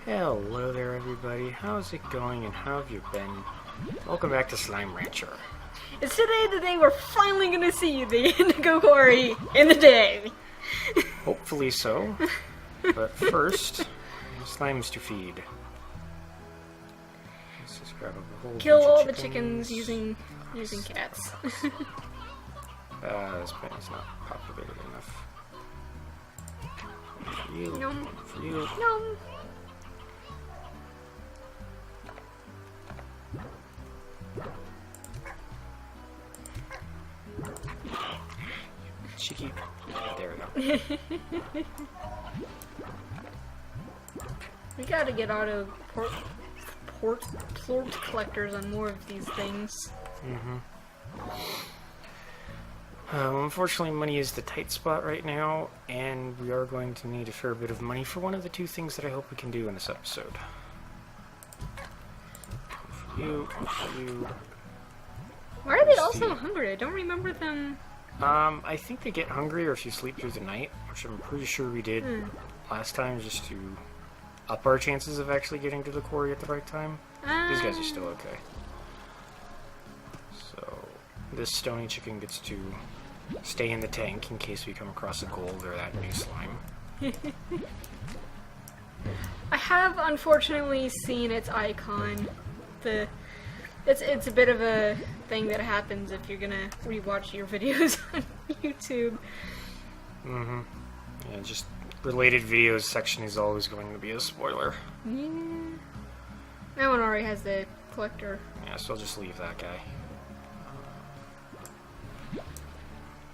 Hello there everybody, how's it going and how have you been? Welcome back to Slime Rancher. It's today the day we're finally gonna see the indigo quarry in the day. Hopefully so, but first, slimes to feed. Let's just grab a whole Kill bunch all of the chickens using cats. This pen is not populated enough. For you, Nom. for you. Nom. Cheeky. There we go. We gotta get auto port collectors on more of these things. Unfortunately, money is the tight spot right now, and we are going to need a fair bit of money for one of the two things that I hope we can do in this episode. For you, for you. Why are they also hungry? I don't remember them. I think they get hungrier if you sleep through the night, which I'm pretty sure we did last time, just to up our chances of actually getting to the quarry at the right time. These guys are still okay. So, this stony chicken gets to stay in the tank in case we come across a gold or that new slime. I have unfortunately seen its icon. It's a bit of a thing that happens if you're gonna rewatch your videos on YouTube. Yeah, just related videos section is always going to be a spoiler. Yeah. That one already has the collector. Yeah, so I'll just leave that guy.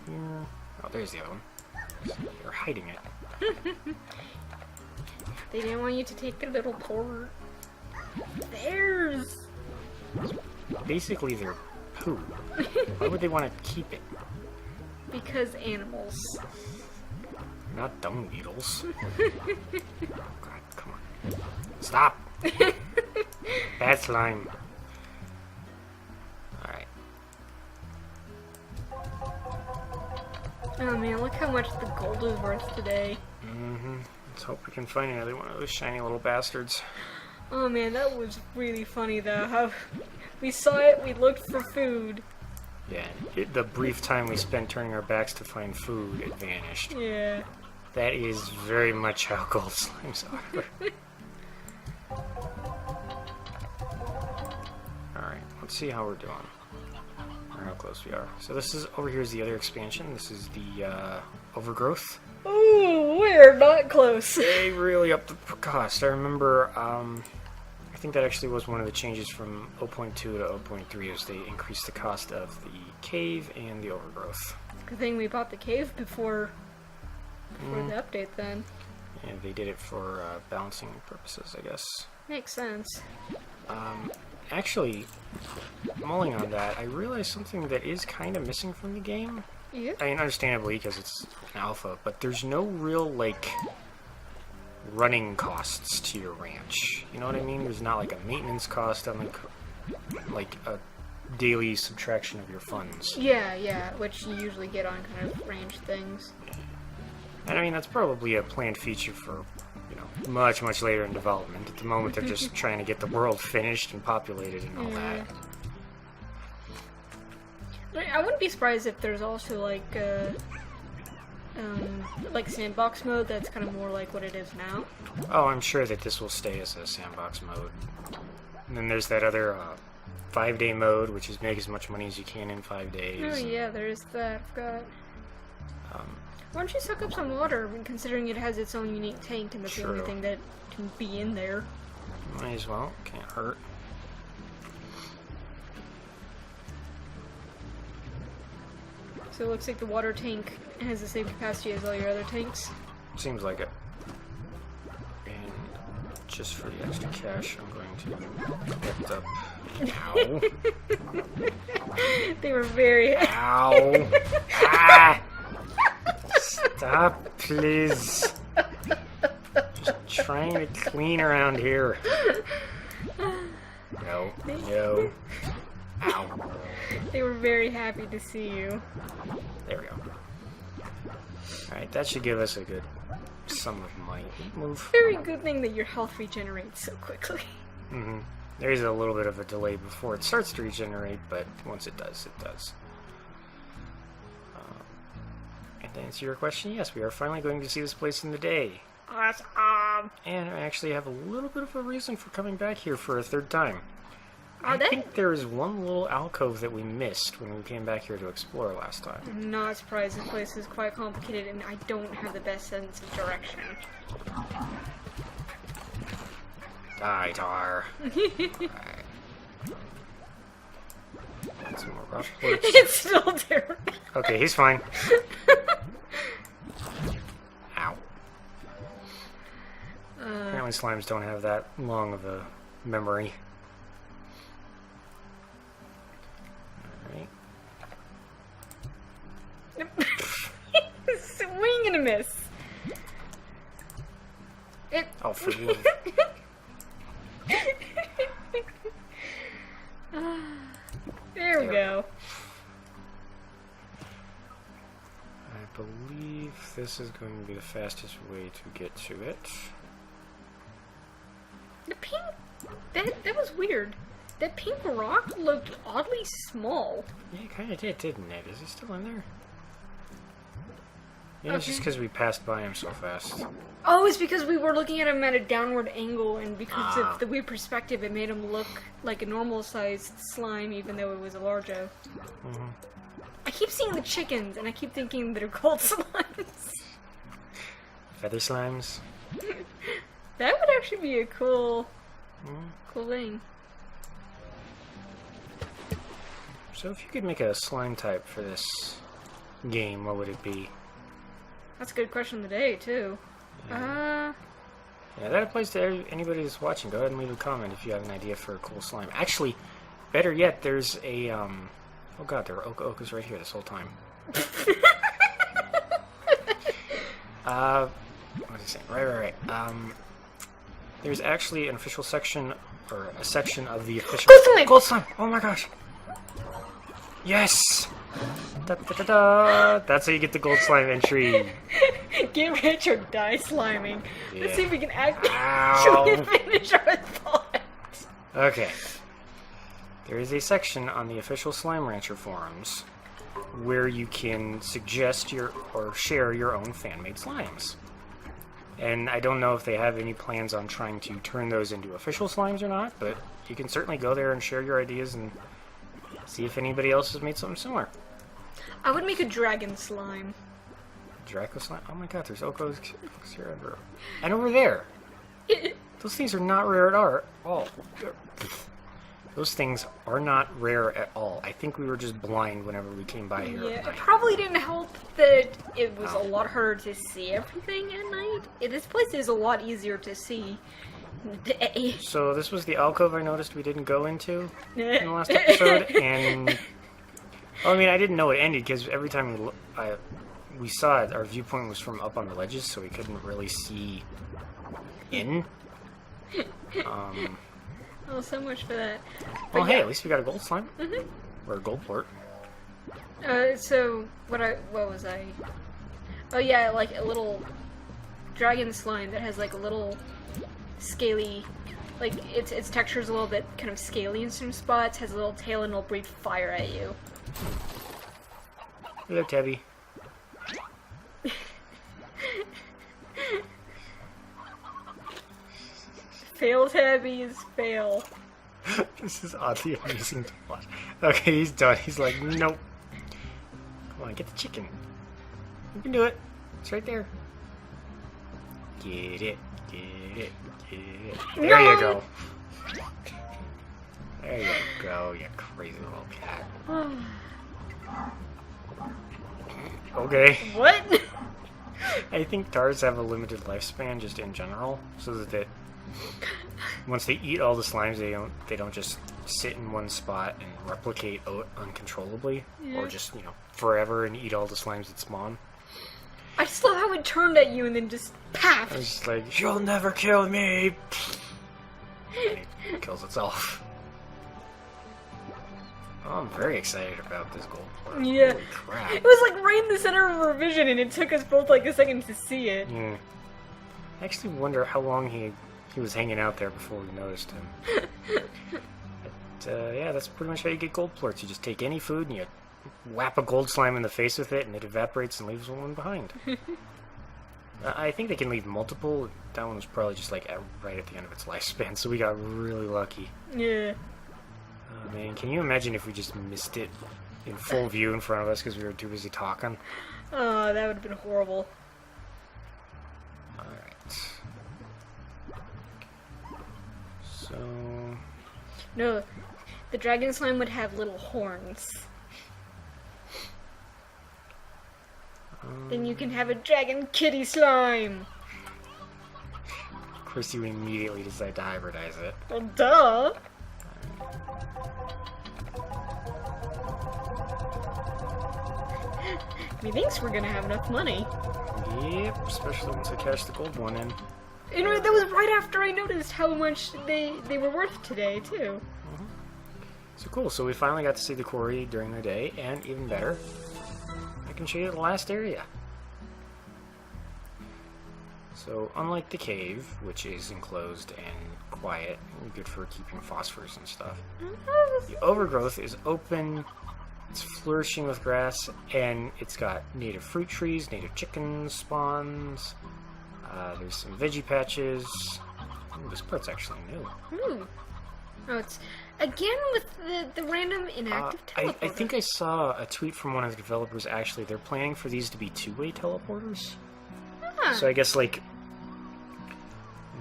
Here. Oh, there's the other one. They're hiding it. They didn't want you to take their little port. Theirs! Basically, they're poo. Why would they want to keep it? Because animals. Not dung beetles. God, come on. Stop! Bad slime. Alright. Oh man, look how much the gold is worth today. Let's hope we can find another one of those shiny little bastards. Oh man, that was really funny though. How we saw it, we looked for food. Yeah, the brief time we spent turning our backs to find food, it vanished. Yeah. That is very much how gold slimes are. Alright, let's see how we're doing. Or how close we are. So this is, over here is the other expansion. This is the, overgrowth. Ooh, we're not close. They really upped the cost. I remember, I think that actually was one of the changes from 0.2 to 0.3 is they increased the cost of the cave and the overgrowth. Good thing we bought the cave before the update then. And they did it for balancing purposes, I guess. Makes sense. Actually, mulling on that, I realized something that is kind of missing from the game. Yeah. I mean, understandably, because it's an alpha, but there's no real, like, running costs to your ranch. You know what I mean? There's not, like, a maintenance cost on, like a daily subtraction of your funds. Yeah, which you usually get on kind of range things. And, I mean, that's probably a planned feature for, you know, much, much later in development. At the moment, they're just trying to get the world finished and populated and all that. I wouldn't be surprised if there's also like sandbox mode that's kind of more like what it is now. Oh, I'm sure that this will stay as a sandbox mode. And then there's that other 5-day mode, which is make as much money as you can in 5 days. Oh yeah, there's that. I forgot. Why don't you suck up some water, considering it has its own unique tank and that's the only thing that can be in there? Might as well. Can't hurt. So it looks like the water tank has the same capacity as all your other tanks. Seems like it. And just for the extra cash, I'm going to get the... Ow. They were very... Ow. Ah! Stop, please. Just trying to clean around here. No. Ow. They were very happy to see you. There we go. Alright, that should give us a good some of my move. Very good thing that your health regenerates so quickly. Mm-hmm. There is a little bit of a delay before it starts to regenerate, but once it does, it does. And to answer your question, yes, we are finally going to see this place in the day. Awesome. And I actually have a little bit of a reason for coming back here for a third time. I think there is one little alcove that we missed when we came back here to explore last time. I'm not surprised. This place is quite complicated, and I don't have the best sense of direction. Die, Tar. Some more rough words. It's still there. Okay, he's fine. Ow. Apparently slimes don't have that long of a memory. Swing and a miss. Oh, for you. There we go. I believe this is going to be the fastest way to get to it. The pink... That was weird. That pink rock looked oddly small. Yeah, it kind of did, didn't it? Is it still in there? Yeah, it's Okay. just because we passed by him so fast. Oh, it's because we were looking at him at a downward angle, and because Ah. of the weird perspective, it made him look like a normal-sized slime, even though it was a larger. Mm-hmm. I keep seeing the chickens, and I keep thinking they're gold slimes. Feather slimes. That would actually be a cool thing. So if you could make a slime type for this game, what would it be? That's a good question of the day, too. Yeah, that applies to anybody that's watching. Go ahead and leave a comment if you have an idea for a cool slime. Actually, better yet, there's a, oh god, there were Okas right here this whole time. What is it saying? Right. There's actually an official section, or a section of the official... Gold slime! Gold slime! Oh my gosh! Yes! Da, da, da, da. That's how you get the gold slime entry. Get rich or die sliming. Yeah. Let's see if we can actually Ow. finish our thought. Okay. There is a section on the official Slime Rancher forums where you can suggest or share your own fan-made slimes. And I don't know if they have any plans on trying to turn those into official slimes or not, but you can certainly go there and share your ideas and see if anybody else has made something similar. I would make a dragon slime. Draco slime? Oh my god, there's Okos here everywhere. And over there! Those things are not rare at all. Those things are not rare at all. I think we were just blind whenever we came by here. Yeah, at it night. probably didn't help that it was a lot harder to see everything at night. This place is a lot easier to see in the day. So this was the alcove I noticed we didn't go into in the last episode, and well, I mean, I didn't know it ended because every time we saw it, our viewpoint was from up on the ledges, so we couldn't really see in. Oh, so much for that. Well, But hey, yeah. at least we got a gold slime or a gold port. So what was I? Oh yeah, like a little dragon slime that has like a little scaly, like its texture is a little bit kind of scaly in some spots. Has a little tail and it'll breathe fire at you. Hello, Tabby. Fail tabbies, fail. This is oddly amusing to watch. Okay, he's done. He's like, nope. Come on, get the chicken. You can do it. It's right there. Get it. Get it. Get it. There you go. There you go, you crazy little cat. Okay. What? I think tars have a limited lifespan just in general, so that once they eat all the slimes, they don't just sit in one spot and replicate uncontrollably, or just forever and eat all the slimes that spawn. I just love how it turned at you and then just paff. It's just like, you'll never kill me. And it kills itself. Oh, I'm very excited about this gold port. Yeah. Holy crap. It was like right in the center of our vision, and it took us both like a second to see it. Yeah. I actually wonder how long he was hanging out there before we noticed him. But, yeah, that's pretty much how you get gold plorts. You just take any food and you whap a gold slime in the face with it, and it evaporates and leaves one behind. I think they can leave multiple. That one was probably just like right at the end of its lifespan, so we got really lucky. Yeah. Oh man, can you imagine if we just missed it in full view in front of us because we were too busy talking? Oh, that would have been horrible. Alright. So... No, the dragon slime would have little horns. Then you can have a dragon kitty slime. Of course, you immediately decide to hybridize it. Well, duh. Methinks we're gonna have enough money. Yep, especially once I cash the gold one in. You know, that was right after I noticed how much they were worth today, too. So cool, so we finally got to see the quarry during the day, and even better, I can show you the last area. So, unlike the cave, which is enclosed and quiet, and good for keeping phosphorus and stuff, the overgrowth is open, it's flourishing with grass, and it's got native fruit trees, native chicken spawns, there's some veggie patches. Ooh, this part's actually new. Oh, it's again with the random inactive teleporter. I think I saw a tweet from one of the developers, actually. They're planning for these to be two-way teleporters. So I guess, like,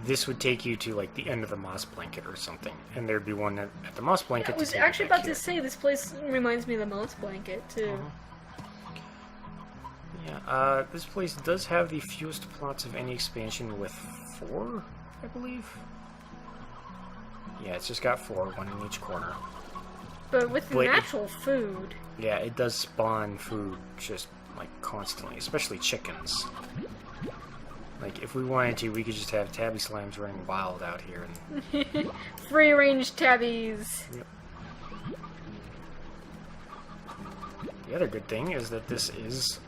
this would take you to, like, the end of the moss blanket or something. And there'd be one at the moss blanket. I was actually about to say, this place reminds me of the moss blanket, too. Yeah, this place does have the fewest plots of any expansion with 4, I believe. Yeah, it's just got 4, one in each corner. But with the natural food. Yeah, it does spawn food just, like, constantly, especially chickens. Like, if we wanted to, we could just have tabby slimes running wild out here. And... free-range tabbies. Yep. The other good thing is that this is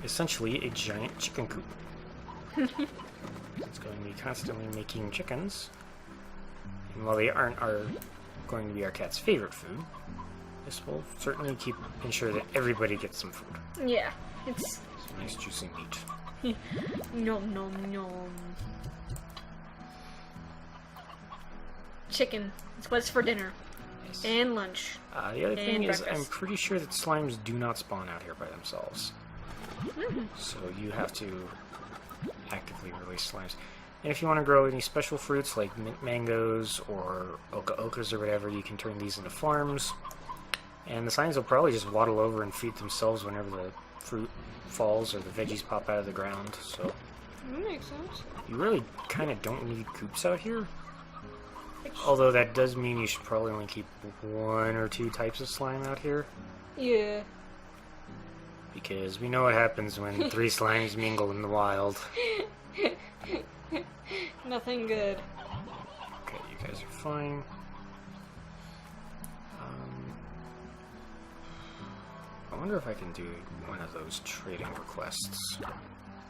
essentially a giant chicken coop. It's going to be constantly making chickens. And while they aren't going to be our cat's favorite food, this will certainly ensure that everybody gets some food. Yeah, it's some nice juicy meat. Nom nom nom. Chicken. It's what's for dinner. Yes. And lunch. The other thing is, breakfast. I'm pretty sure that slimes do not spawn out here by themselves. So you have to actively release slimes. And if you want to grow any special fruits like mint mangoes or oka-okas or whatever, you can turn these into farms. And the slimes will probably just waddle over and feed themselves whenever the fruit falls or the veggies pop out of the ground. So that makes sense. You really kind of don't need coops out here. Although that does mean you should probably only keep 1 or 2 types of slime out here. Yeah. Because we know what happens when 3 slimes mingle in the wild. Nothing good. Okay, you guys are fine. I wonder if I can do one of those trading requests.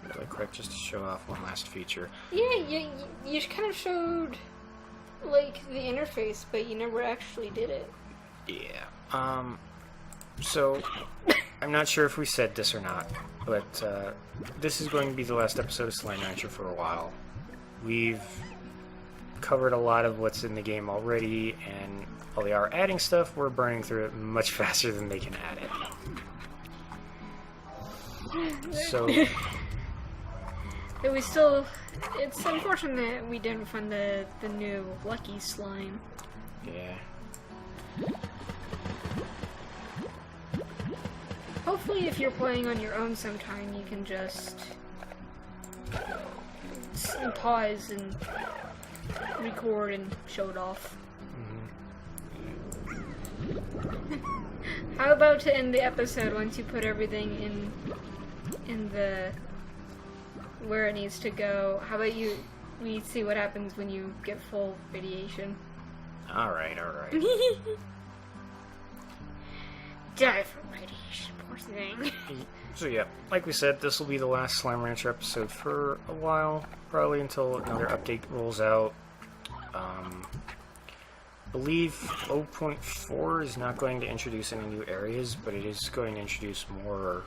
Really quick, just to show off one last feature. Yeah, you kind of showed, like, the interface, but you never actually did it. Yeah. So, I'm not sure if we said this or not, but this is going to be the last episode of Slime Rancher for a while. We've covered a lot of what's in the game already, and while they are adding stuff, we're burning through it much faster than they can add it. So... But we still... It's unfortunate we didn't find the new Lucky Slime. Yeah. Hopefully if you're playing on your own sometime, you can just... pause and record and show it off. How about to end the episode once you put everything in the where it needs to go? How about we see what happens when you get full radiation? Alright. Die from radiation, poor thing. So yeah, like we said, this will be the last Slime Rancher episode for a while, probably until another update rolls out. Believe 0.4 is not going to introduce any new areas, but it is going to introduce more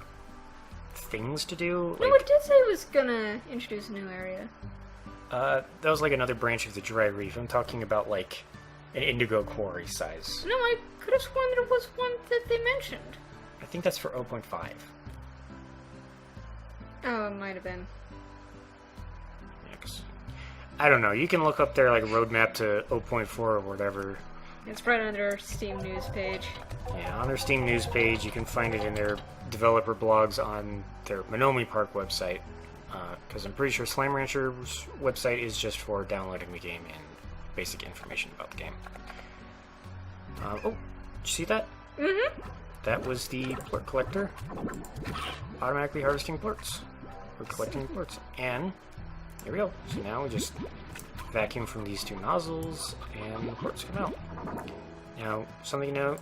things to do. No, it did say it was gonna introduce a new area. That was like another branch of the Dry Reef. I'm talking about like an indigo quarry size. No, I could have sworn there was one that they mentioned. I think that's for 0.5. Oh, it might have been. Yeah, 'cause I don't know. You can look up their like roadmap to 0.4 or whatever. It's right on their Steam news page. Yeah, on their Steam news page, you can find it in their developer blogs on their Monomi Park website. Because I'm pretty sure Slime Rancher's website is just for downloading the game and basic information about the game. Oh, did you see that? Mm-hmm. That was the plort collector. Automatically harvesting plorts. We're collecting plorts. And here we go. So now we just vacuum from these two nozzles and the plorts come out. Now, something to note,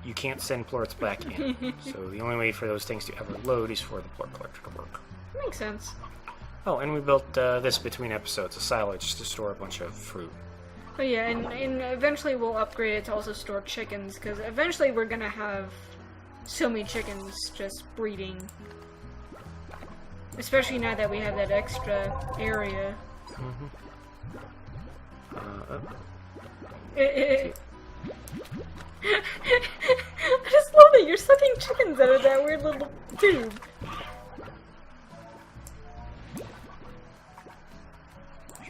you can't send plorts back in. So the only way for those things to ever load is for the plort collector to work. Makes sense. Oh, and we built this between episodes, a silage to store a bunch of fruit. Oh yeah, and eventually we'll upgrade it to also store chickens, because eventually we're gonna have so many chickens just breeding. Especially now that we have that extra area. Mm-hmm. I just love that you're sucking chickens out of that weird little tube.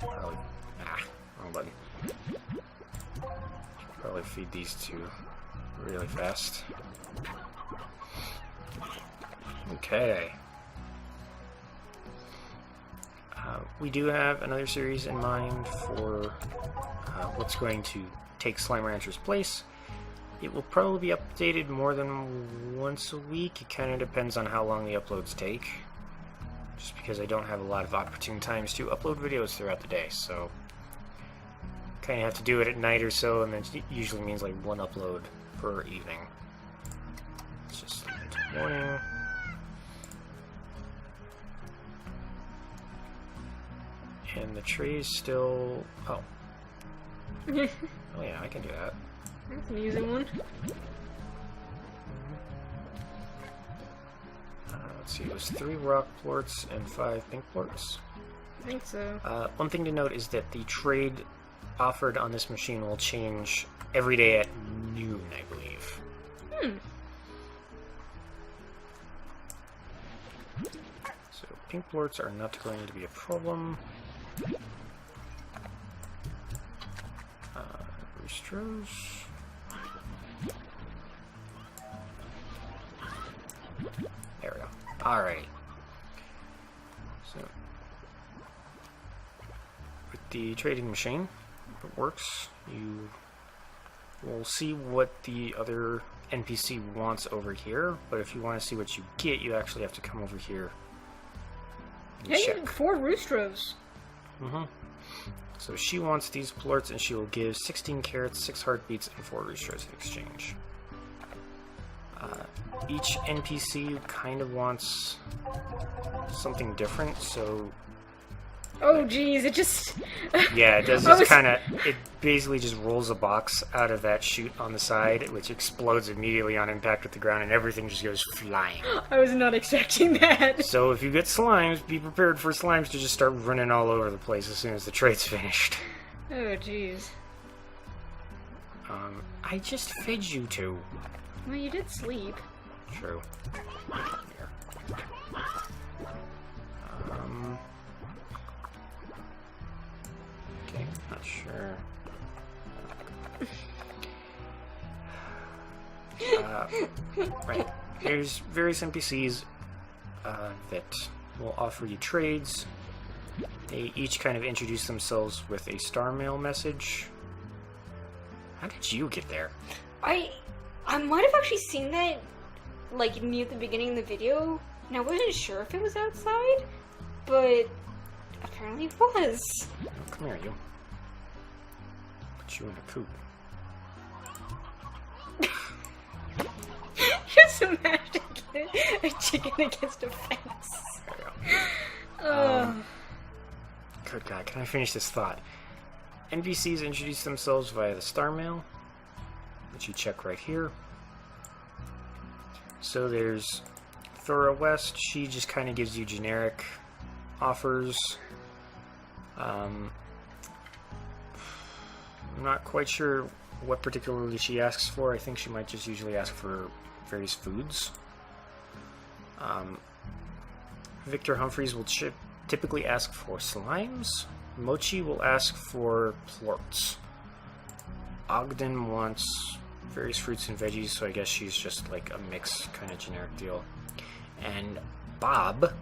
Probably, wrong button. Should probably feed these two really fast. Okay. We do have another series in mind for what's going to take Slime Rancher's place. It will probably be updated more than once a week. It kind of depends on how long the uploads take. Just because I don't have a lot of opportune times to upload videos throughout the day, so kind of have to do it at night or so, and then it usually means like one upload per evening. It's just into morning. And the tree is still... Oh. Oh yeah, I can do that. That's an easy one. Let's see, it was 3 rock plorts and 5 pink plorts. I think so. One thing to note is that the trade offered on this machine will change every day at noon, I believe. So pink plorts are not going to be a problem. Roosters. There we go. Alrighty. So, with the trading machine, if it works, you will see what the other NPC wants over here, but if you want to see what you get, you actually have to come over here and Hey, check. 4 roostros. So she wants these plorts, and she will give 16 carrots, 6 heartbeats, and 4 roosters in exchange. Each NPC kind of wants something different, so... Oh geez, it just... Yeah, it does just kind of... It basically just rolls a box out of that chute on the side, which explodes immediately on impact with the ground, and everything just goes flying. I was not expecting that. So if you get slimes, be prepared for slimes to just start running all over the place as soon as the trade's finished. Oh jeez. I just fed you two. Well, you did sleep. True. Here. Okay, not sure. Right. There's various NPCs that will offer you trades. They each kind of introduce themselves with a star mail message. How did you get there? I might have actually seen that, like, near the beginning of the video, and I wasn't sure if it was outside, but apparently it was. Oh, come here, you. Put you in a coop. Just imagine A chicken against a fence. There we go. Good God, can I finish this thought? NPCs introduce themselves via the star mail, which you check right here. So there's Thora West. She just kind of gives you generic offers. I'm not quite sure what particularly she asks for. I think she might just usually ask for various foods. Victor Humphreys will typically ask for slimes. Mochi will ask for plorts. Ogden wants various fruits and veggies, so I guess she's just like a mix kind of generic deal. And Bob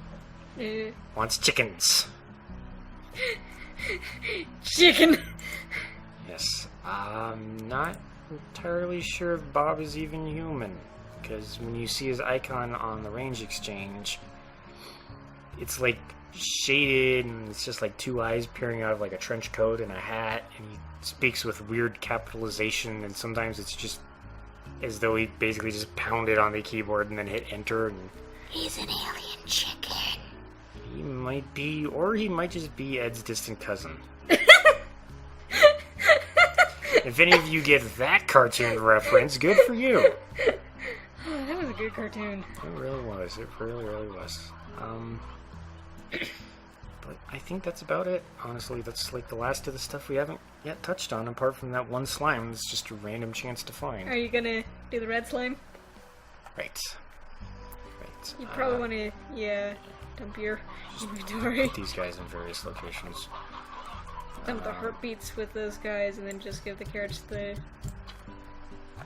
wants chickens. Chicken! Yes. I'm not entirely sure if Bob is even human, because when you see his icon on the range exchange, it's like shaded and it's just like two eyes peering out of like a trench coat and a hat, and he speaks with weird capitalization, and sometimes it's just as though he basically just pounded on the keyboard and then hit enter. And he's an alien chicken. He might be, or he might just be Ed's distant cousin. If any of you get that cartoon reference, good for you. Oh, that was a good cartoon. It really was. It really, really was. But I think that's about it. Honestly, that's like the last of the stuff we haven't yet touched on, apart from that one slime that's just a random chance to find. Are you gonna do the red slime? Right. Right. You probably want to, dump your inventory. Put these guys in various locations. Dump the heartbeats with those guys, and then just give the carrots the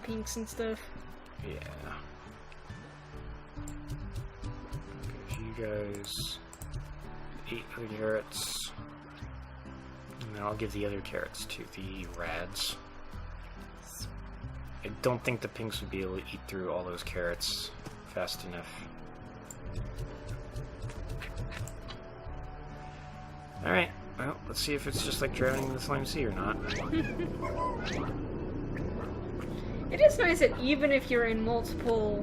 pinks and stuff. Yeah. Give you guys 8 of the carrots. And then I'll give the other carrots to the rads. I don't think the pinks would be able to eat through all those carrots fast enough. Alright, well, let's see if it's just like drowning in the slime sea or not. It is nice that even if you're in multiple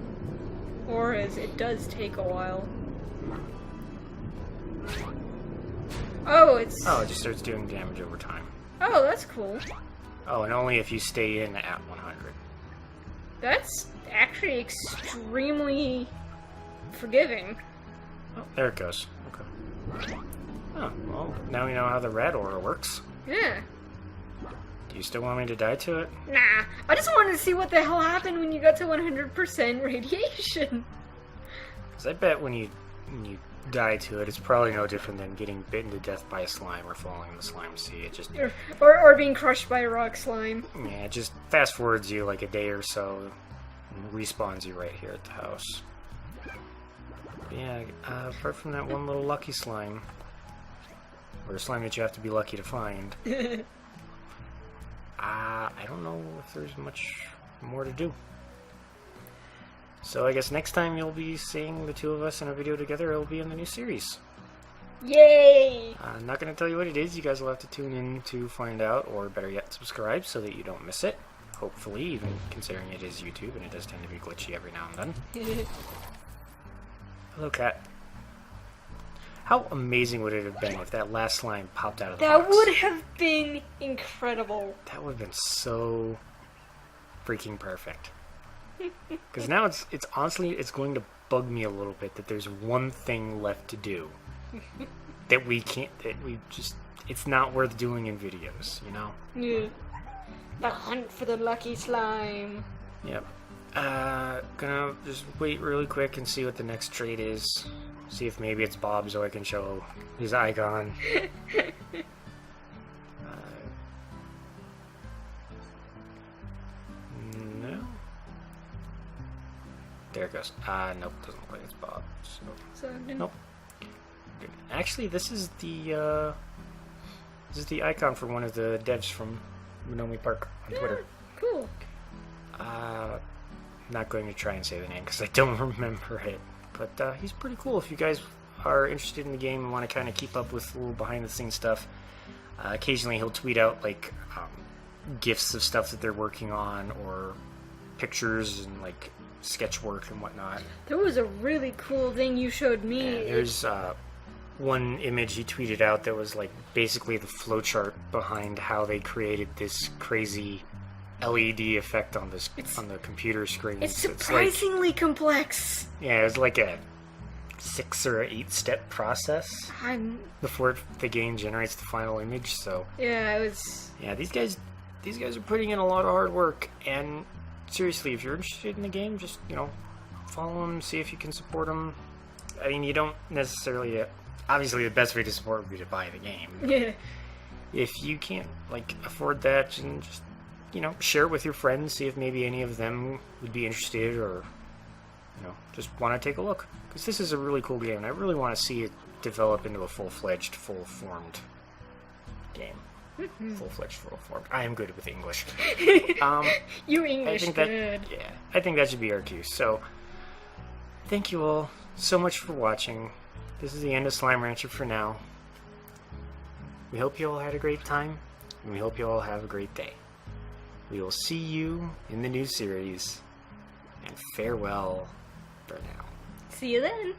auras, it does take a while. Oh, it's... Oh, it just starts doing damage over time. Oh, that's cool. Oh, and only if you stay in at 100. That's actually extremely forgiving. Oh, there it goes. Okay. Oh, well, now we know how the red aura works. Yeah. Do you still want me to die to it? Nah, I just wanted to see what the hell happened when you got to 100% radiation. Because I bet when you die to it, it's probably no different than getting bitten to death by a slime or falling in the slime sea. It just... Or being crushed by a rock slime. Yeah, it just fast forwards you like a day or so and respawns you right here at the house. But yeah, apart from that one little lucky slime, or a slime that you have to be lucky to find, I don't know if there's much more to do. So I guess next time you'll be seeing the two of us in a video together, it'll be in the new series. Yay! I'm not going to tell you what it is. You guys will have to tune in to find out, or better yet, subscribe so that you don't miss it. Hopefully, even considering it is YouTube and it does tend to be glitchy every now and then. Hello, cat. How amazing would it have been if that last slime popped out of the box? That would have been incredible. That would have been so freaking perfect. Because now it's honestly, it's going to bug me a little bit that there's one thing left to do. It's not worth doing in videos, you know? Yeah. The hunt for the lucky slime. Yep. Gonna just wait really quick and see what the next trade is. See if maybe it's Bob so I can show his icon. No. There it goes. Nope, doesn't look like it's Bob. So nope. Actually, this is the icon for one of the devs from Minomi Park on Twitter. Cool. Not going to try and say the name because I don't remember it. But he's pretty cool if you guys are interested in the game and want to kind of keep up with a little behind-the-scenes stuff. Occasionally he'll tweet out like GIFs of stuff that they're working on, or pictures and like sketch work and whatnot. There was a really cool thing you showed me. And there's one image he tweeted out that was like basically the flowchart behind how they created this crazy LED effect on the computer screen. It's surprisingly complex. Yeah, it's like a 6 or 8 step process before the game generates the final image. So yeah, it was. Yeah, these guys are putting in a lot of hard work. And seriously, if you're interested in the game, just follow them, see if you can support them. I mean, you don't necessarily. Obviously, the best way to support would be to buy the game. Yeah. If you can't afford that, and just share it with your friends, see if maybe any of them would be interested, or just want to take a look, because this is a really cool game and I really want to see it develop into a full-fledged, full-formed game. Full-fledged, full-formed. I am good with English. You English good. Yeah, I think that should be our cue. So thank you all so much for watching. This is the end of Slime Rancher for now. We hope you all had a great time, and we hope you all have a great day. We will see you in the new series, and farewell for now. See you then.